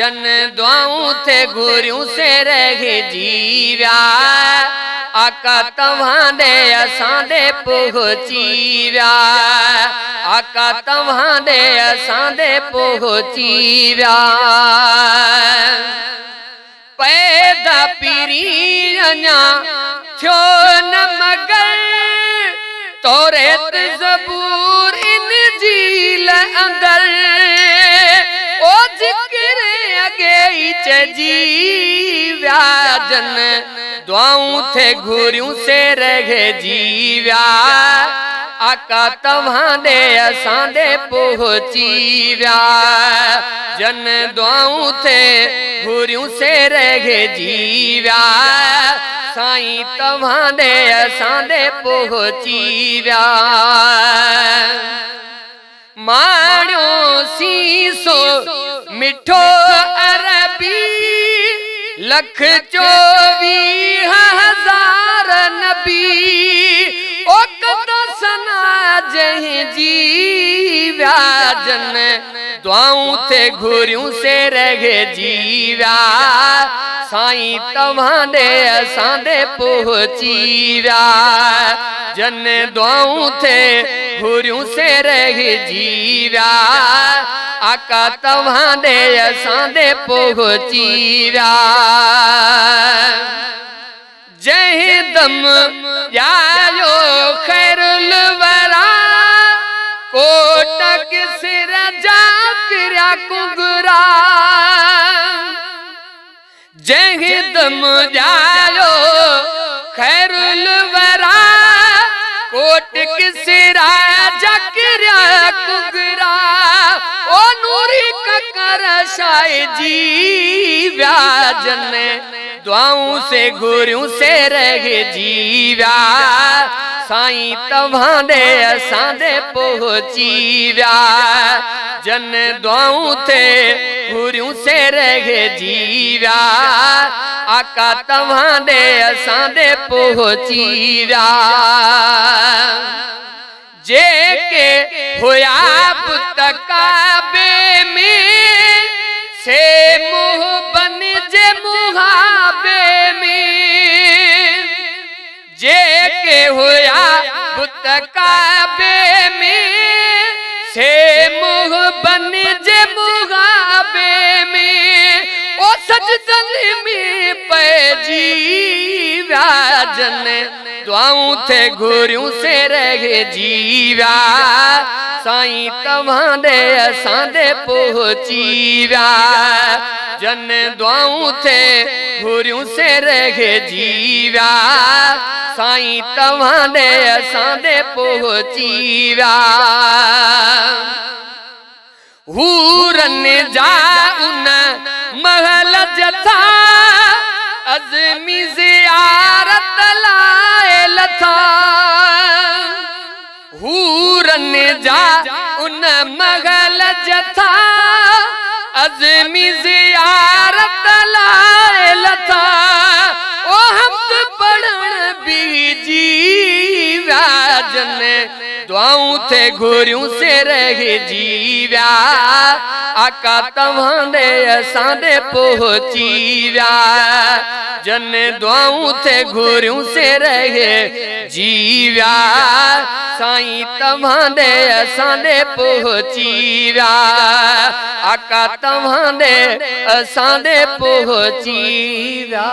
जन दुआऊं थे घुरियों से रह जीव्या आका तव्हांदे असांदे पहुंचीव्या आका तव्हांदे असांदे पहुंचीव्या पैदा पीरी अञा थियो न मगर तौरेत ज़बूर इंजील अंदर ओ जिक्र अगे चजीव्या जन दुआऊं थे घुरियों से रह जीव्या आका तव्हांदे असांदे पहुंचीव्या जन दुआऊं थे घुरियों से रह जीव्या साईं तव्हांदे असांदे पहुंचीव्या माण्यो सीसो मिठो अरबी लख 24,000 नबी ओ कदा सना जहीं जीव्या जन दुआऊं थे घुरियों से रह जीव्या साईं तव्हांदे असांदे पहुंचीव्या जन दुआऊं थे घुरियों से रह जीव्या आका तव्हांदे असांदे पहुंचीव्या जहीं दम यायो खैरुल वरा कोटक सिर जा किरिया कुगरा जहीं दम जायो खैरुल वरा कोटक सिरा जा किरिया कुगरा ओ नूरी ककर शाय जीव्या जन दुआऊं से घुरियों से रह जीव्या साईं तव्हांदे असांदे पहुंचीव्या जन दुआऊं थे घुरियों से रह जीव्या आका तव्हांदे असांदे पहुंचीव्या जेके हुया पुत काबे में से मुँह बन जे मुहाबे में जेके हुया पुत काबे में से मुँह बन जे मुहाबे में ओ सजदन में पैजीव्या जन दुआऊं थे घुरियों से रह जीव्या साईं तव्हांदे असांदे पहुंचीव्या जन दुआऊं थे घुरियों से रह जीव्या साईं तव्हांदे असांदे पहुंचीव्या हूरन जा उन महल जथा अज़मी ज़ियारत लाए लथा हूरन जा उन महल जथा अज़मी ज़ियारत लाए लथा ओ हम पढ़ण भी जीव्या जन दुआऊं थे घुरियों से रह जीव्या आका तव्हांदे असांदे पहुंचीव्या जन दुआऊं थे घुरियों से रह जीव्या साईं तव्हांदे असांदे पहुंचीव्या आका तव्हांदे असांदे पहुंचीव्या।